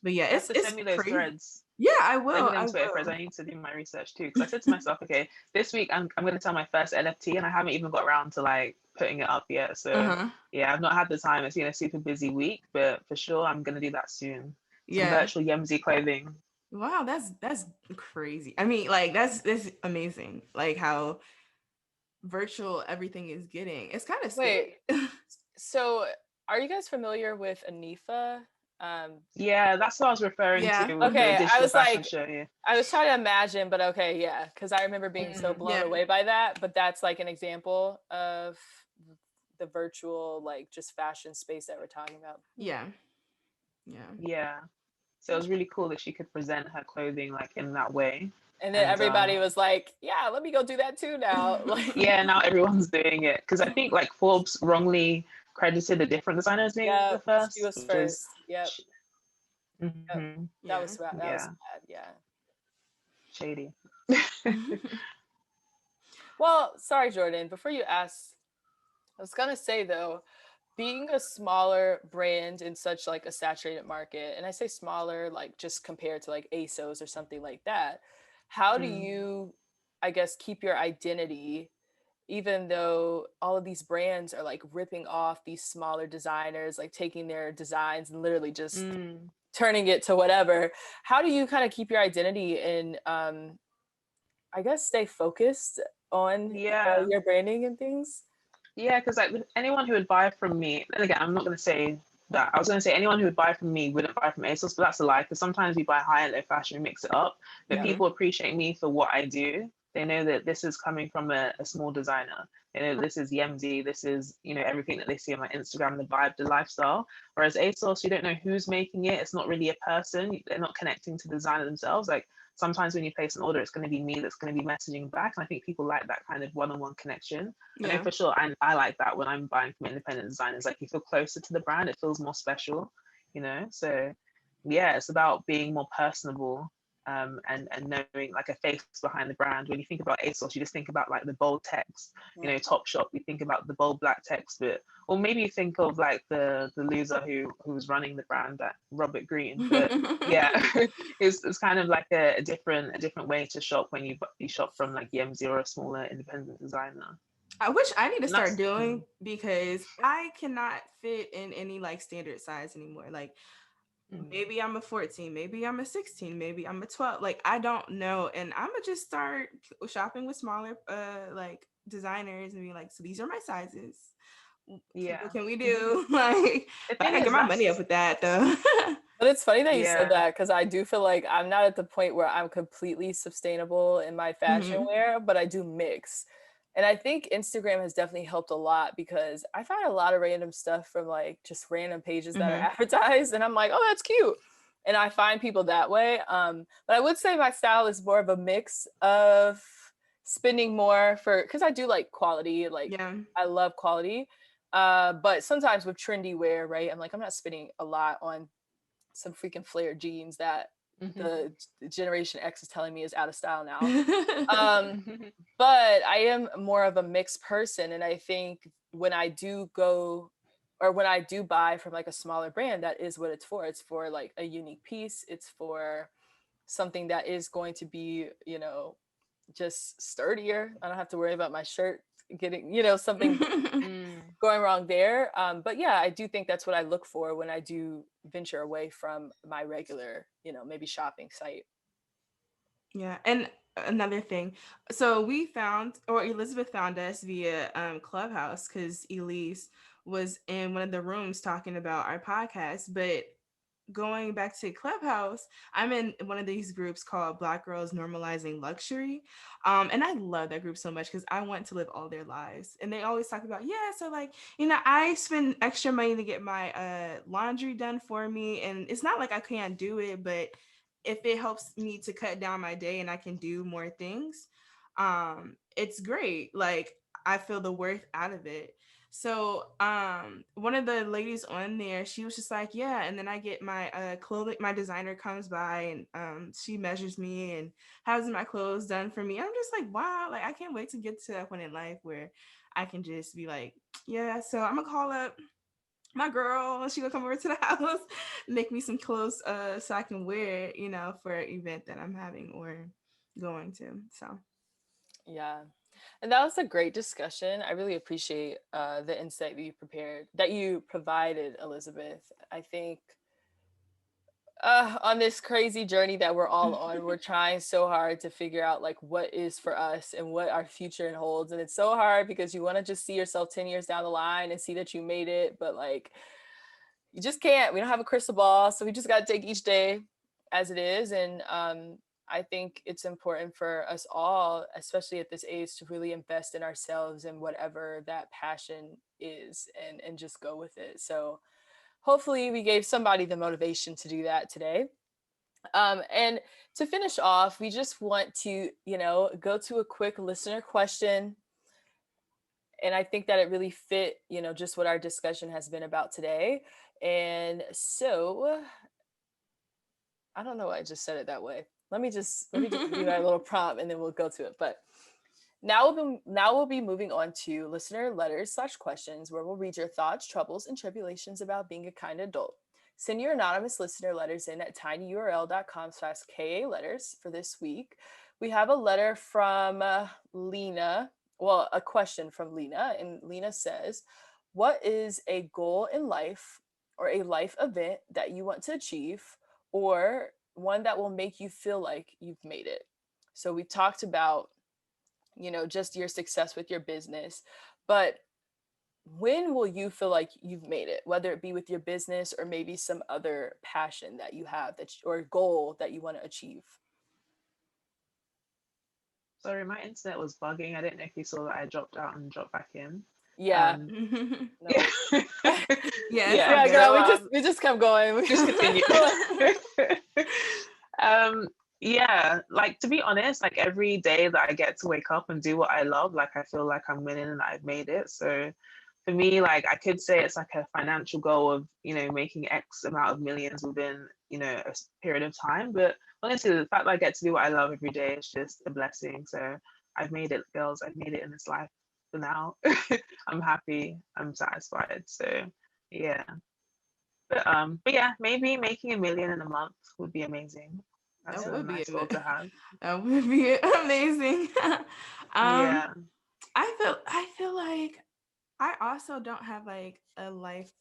But yeah, You have to it's send me those crazy. threads. Yeah, Send me I them Twitter threads. will. I need to do my research too. Because I said to myself, okay, this week I'm going to sell my first NFT, and I haven't even got around to like putting it up yet. So Uh-huh. yeah, I've not had the time. It's been a super busy week, but for sure I'm going to do that soon. Some Yeah. virtual Yemzi clothing. Wow, that's crazy. I mean, like that's amazing. Like how virtual everything is getting. It's kind of Wait, scary. so are you guys familiar with Anifa? Yeah, that's what I was referring Yeah. to with the Okay, I digital was fashion like, show. Yeah. I was trying to imagine, but okay, yeah, because I remember being so blown Yeah. away by that. But that's like an example of the virtual, like just fashion space that we're talking about. Yeah. Yeah. Yeah. So it was really cool that she could present her clothing like in that way. And then And everybody was like, "Yeah, let me go do that too now." Like, yeah, now everyone's doing it because I think like Forbes wrongly credited a different designer as being yeah, the she first, was which is first. Yep, yep, that Yeah. was bad. That was yeah, bad. Yeah. shady. Well, sorry, Jordan. Before you ask, I was gonna say though, being a smaller brand in such like a saturated market, and I say smaller like just compared to like ASOS or something like that, how do Mm. you, I guess, keep your identity even though all of these brands are like ripping off these smaller designers, like taking their designs and literally just Mm. turning it to whatever? How do you kind of keep your identity and I guess stay focused on Yeah, your branding and things? yeah, because like with anyone who would buy from me, and again, I'm not going to say that. I was going to say anyone who would buy from me wouldn't buy from ASOS, but that's a lie because sometimes we buy high and low fashion and mix it up. But Yeah. people appreciate me for what I do. They know that this is coming from a small designer. They know this is Yemzi. This is, you know, everything that they see on my Instagram, the vibe, the lifestyle. Whereas ASOS, you don't know who's making it. It's not really a person. They're not connecting to the designer themselves. Like sometimes when you place an order, it's going to be me that's going to be messaging back. And I think people like that kind of one-on-one connection. I know Yeah. for sure, and I like that when I'm buying from independent designers. Like you feel closer to the brand, it feels more special, you know. So yeah, it's about being more personable, and knowing like a face behind the brand. When you think about ASOS, you just think about like the bold text, you know, Topshop. You think about the bold black text, but or maybe you think of like the loser who was running the brand, that Robert Green. But yeah, it's kind of like a different way to shop when you shop from like Yemzi or a smaller independent designer. Which I need to And start that's doing because I cannot fit in any like standard size anymore. Like maybe I'm a 14, maybe I'm a 16, maybe I'm a 12. Like I don't know. And I'm gonna just start shopping with smaller like designers and be like, so these are my sizes. yeah. What can we do? Like The I thing can get is, my money up that's with that though. But it's funny that you said yeah. that because I do feel like I'm not at the point where I'm completely sustainable in my fashion Hmm. wear, but I do mix. And I think Instagram has definitely helped a lot because I find a lot of random stuff from like just random pages that are Hmm. advertised, and I'm like, oh, that's cute. And I find people that way. But I would say my style is more of a mix of spending more for, because I do like quality, like Yeah. I love quality. But sometimes with trendy wear, right? I'm like, I'm not spending a lot on some freaking flared jeans that the Generation X is telling me is out of style now. Um, but I am more of a mixed person, and I think when I do go or when I do buy from like a smaller brand, that is what it's for. It's for like a unique piece. It's for something that is going to be, you know, just sturdier. I don't have to worry about my shirt getting, you know, something Mm. going wrong there. But yeah, I do think that's what I look for when I do venture away from my regular, you know, maybe shopping site. Yeah, and another thing, so we found, or Elizabeth found us via Clubhouse because Elise was in one of the rooms talking about our podcast. But going back to Clubhouse, I'm in one of these groups called Black Girls Normalizing Luxury, and I love that group so much because I want to live all their lives. And they always talk about, yeah, so like, you know, I spend extra money to get my laundry done for me, and it's not like I can't do it, but if it helps me to cut down my day and I can do more things, it's great. Like I feel the worth out of it. So one of the ladies on there, she was just like, yeah, and then I get my clothing, my designer comes by and she measures me and has my clothes done for me. I'm just like, wow, like I can't wait to get to that point in life where I can just be like, yeah, so I'm gonna call up my girl, she gonna come over to the house, make me some clothes so I can wear it, you know, for an event that I'm having or going to. So Yeah. And that was a great discussion. I really appreciate the insight that you provided, Elizabeth. I think on this crazy journey that we're all on, we're trying so hard to figure out like what is for us and what our future holds. And it's so hard because you want to just see yourself 10 years down the line and see that you made it, but like you just can't. We don't have a crystal ball, so we just got to take each day as it is. And I think it's important for us all, especially at this age, to really invest in ourselves and whatever that passion is, and just go with it. So hopefully we gave somebody the motivation to do that today. And to finish off, we just want to, you know, go to a quick listener question. And I think that it really fit, you know, just what our discussion has been about today. And so I don't know why I just said it that way. Let me just give you our little prompt and then we'll go to it. But now we'll be moving on to listener letters/questions where we'll read your thoughts, troubles, and tribulations about being a kind adult. Send your anonymous listener letters in at tinyurl.com/ka letters for this week. We have a letter from Lena. Well, a question from Lena, and Lena says, "What is a goal in life or a life event that you want to achieve, or one that will make you feel like you've made it?" So we talked about, you know, just your success with your business, but when will you feel like you've made it, whether it be with your business or maybe some other passion that you have or goal that you want to achieve? Sorry, my internet was bugging. I didn't know if you saw that I dropped out and dropped back in. Yeah. Um, No. yeah, Yeah, it's all yeah. Yeah, good. girl, So we just kept going. just continue. um, yeah, like to be honest, like every day that I get to wake up and do what I love, like I feel like I'm winning and I've made it. So for me, like I could say it's like a financial goal of, making X amount of millions within, a period of time. But honestly, the fact that I get to do what I love every day is just a blessing. So I've made it, girls. I've made it in this life for now. I'm happy. I'm satisfied. So yeah. But yeah, maybe making 1 million in a month would be amazing. That That's a would be nice goal to have. that would be amazing. um, Yeah. I feel like I also don't have like a life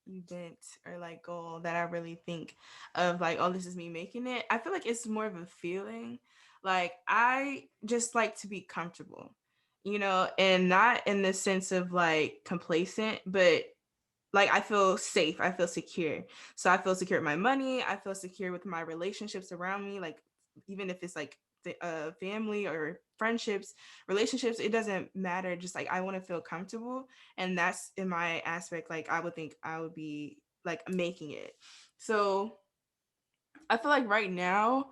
event or like goal that I really think of like, oh, this is me making it. I feel like it's more of a feeling. Like I just like to be comfortable, and not in the sense of like complacent, but like I feel safe, I feel secure. So I feel secure with my money, I feel secure with my relationships around me, like even if it's like family or friendships, relationships, it doesn't matter. Just like I want to feel comfortable, and that's in my aspect. Like I would think I would be like making it. So I feel like right now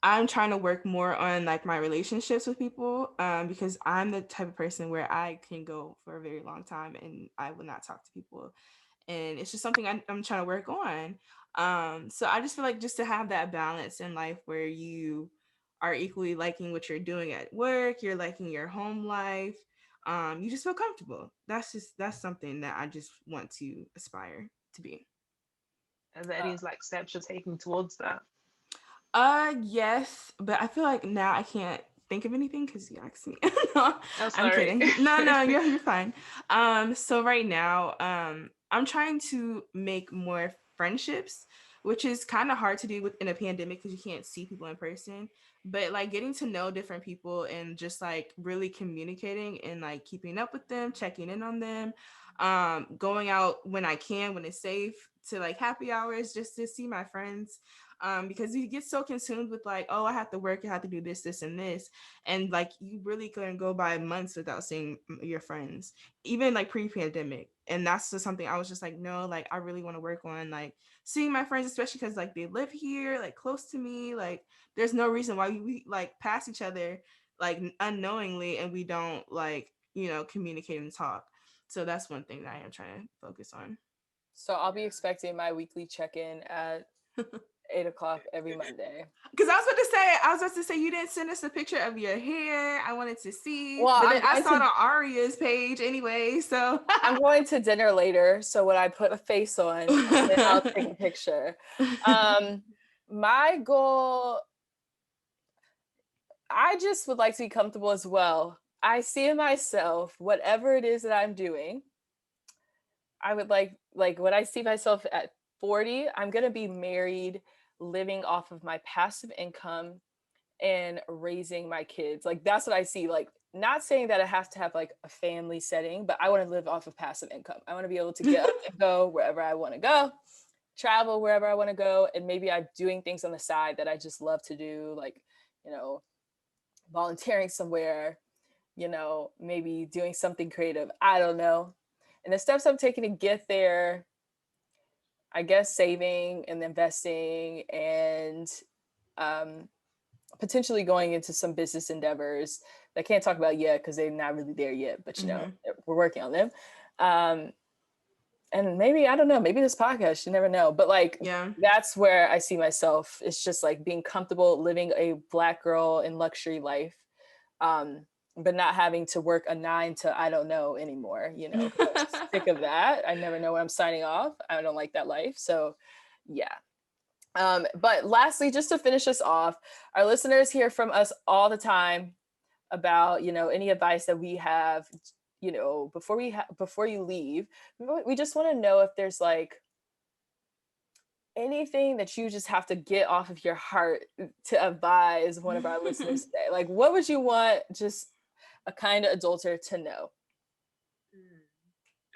I'm trying to work more on like my relationships with people, because I'm the type of person where I can go for a very long time and I will not talk to people, and it's just something I'm trying to work on. So I just feel like just to have that balance in life where you are equally liking what you're doing at work, you're liking your home life, you just feel comfortable. That's something that I just want to aspire to be. Are there Uh, any like steps you're taking towards that? Yes, but I feel like now I can't think of anything because you asked me. No, Oh, I'm sorry. kidding. No, you're fine. So right now, I'm trying to make more friendships, which is kind of hard to do in a pandemic because you can't see people in person. But like getting to know different people and just like really communicating and like keeping up with them, checking in on them, going out when I can, when it's safe, to like happy hours just to see my friends, because you get so consumed with like, oh, I have to work, I have to do this and this, and like you really couldn't go by months without seeing your friends, even like pre-pandemic. And that's just something I was just like, no, like I really want to work on like seeing my friends, especially because like they live here, like close to me. Like there's no reason why we like pass each other like unknowingly and we don't like communicate and talk. So that's one thing that I am trying to focus on. so I'll be expecting my weekly check-in at 8 o'clock every Monday. Because I was about to say, you didn't send us a picture of your hair. I wanted to see, Well, but then I saw it on Aria's page anyway. So, I'm going to dinner later, so when I put a face on, then I'll take a picture. Um, my goal, I just would like to be comfortable as well. I see in myself, whatever it is that I'm doing, I would like when I see myself at 40, I'm gonna be married, living off of my passive income and raising my kids. Like that's what I see. Like not saying that it has to have like a family setting, but I want to live off of passive income. I want to be able to get up and go wherever I want to go, travel wherever I want to go, and maybe I'm doing things on the side that I just love to do, like, you know, volunteering somewhere, maybe doing something creative. I don't know. And the steps I'm taking to get there, I guess saving and investing and um, potentially going into some business endeavors that I can't talk about yet because they're not really there yet, but Mhm. we're working on them. Um, and maybe, I don't know, maybe this podcast, you never know. But like Yeah. that's where I see myself. It's just like being comfortable living a Black girl in luxury life. Um, but not having to work a 9 to I don't know anymore, 'cause I'm sick of that. I never know when I'm signing off. I don't like that life. So yeah. But lastly, just to finish us off, our listeners hear from us all the time about, any advice that we have, before you leave. We just want to know if there's like anything that you just have to get off of your heart to advise one of our listeners today. Like, what would you want just a kind of adulter to know?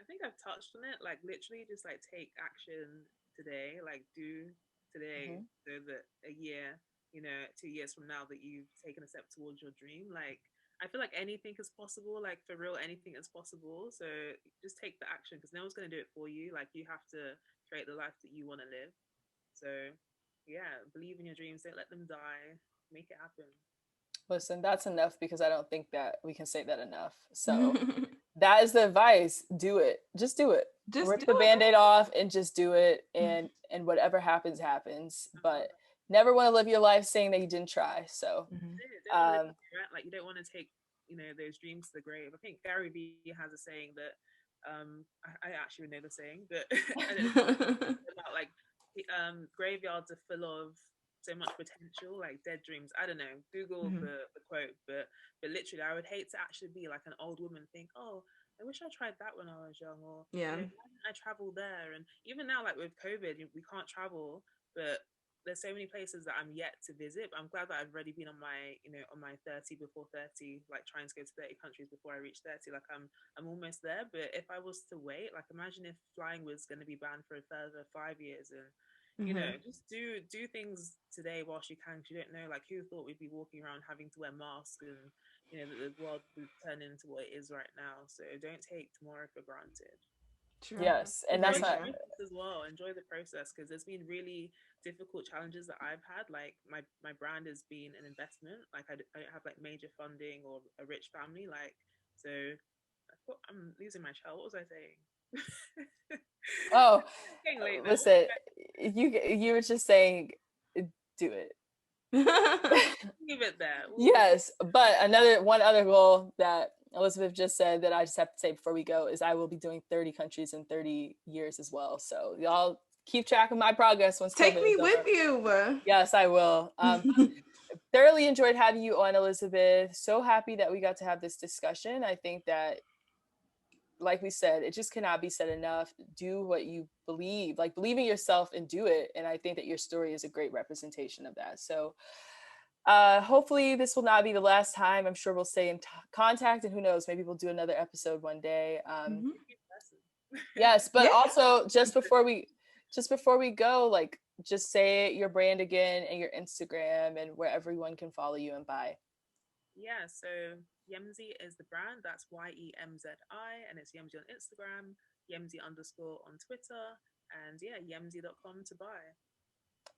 think I've touched on it. Like literally, just like take action today. Like do today, Mhm. so that a year, 2 years from now, that you've taken a step towards your dream. Like I feel like anything is possible. Like for real, anything is possible. So just take the action because no one's gonna do it for you. Like you have to create the life that you want to live. So yeah, believe in your dreams. Don't let them die. Make it happen. Listen, that's enough because I don't think that we can say that enough. So that is the advice. Do it. Just do it. Just Rip do the it. band-aid off and just do it. And whatever happens, happens. Uh-huh. But never want to live your life saying that you didn't try. So Mhm. Don't want to live um regret. Like you don't want to take those dreams to the grave. I think Gary Vee has a saying that I actually know the saying, but I don't know about like graveyards are full of so much potential, like dead dreams. I don't know. Google Mhm. the quote, but literally, I would hate to actually be like an old woman, think, oh, I wish I tried that when I was young, or Yeah. why didn't I travel there? And even now, like with COVID, we can't travel, but there's so many places that I'm yet to visit. But I'm glad that I've already been on my, on my 30 before 30, like trying to go to 30 countries before I reach 30. Like I'm almost there. But if I was to wait, like imagine if flying was going to be banned for a further 5 years, and Mhm. just do things today whilst you can. Because you don't know, like who thought we'd be walking around having to wear masks, and that the world would turn into what it is right now. So don't take tomorrow for granted. True. yes, and Enjoy that's Very the not true. process as well. Enjoy the process because there's been really difficult challenges that I've had. Like my brand has been an investment. Like I don't have like major funding or a rich family. Like so, I'm losing my child. What was I saying? oh Getting late now. listen, you were just saying do it. Leave it there. We'll leave. Yes, but one other goal that Elizabeth just said that I just have to say before we go is I will be doing 30 countries in 30 years as well. So y'all keep track of my progress once Take COVID me is with over. you. Yes, I will. Thoroughly enjoyed having you on, Elizabeth. So happy that we got to have this discussion. I think that, like we said, it just cannot be said enough. Do what you believe, like believe in yourself and do it. And I think that your story is a great representation of that. So hopefully this will not be the last time. I'm sure we'll stay in contact, and who knows, maybe we'll do another episode one day. Mhm. Yes, but Yeah. also just before we go, like just say your brand again and your Instagram and where everyone can follow you and buy. Yeah, so Yemzi is the brand. That's Yemzi, and it's Yemzi on Instagram, Yemzi underscore on Twitter, and yeah, Yemzi.com to buy.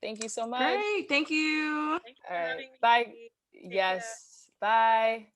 Thank you so much. Great. Thank you. Thank you All for right, having bye. me. Take care. Yes, bye.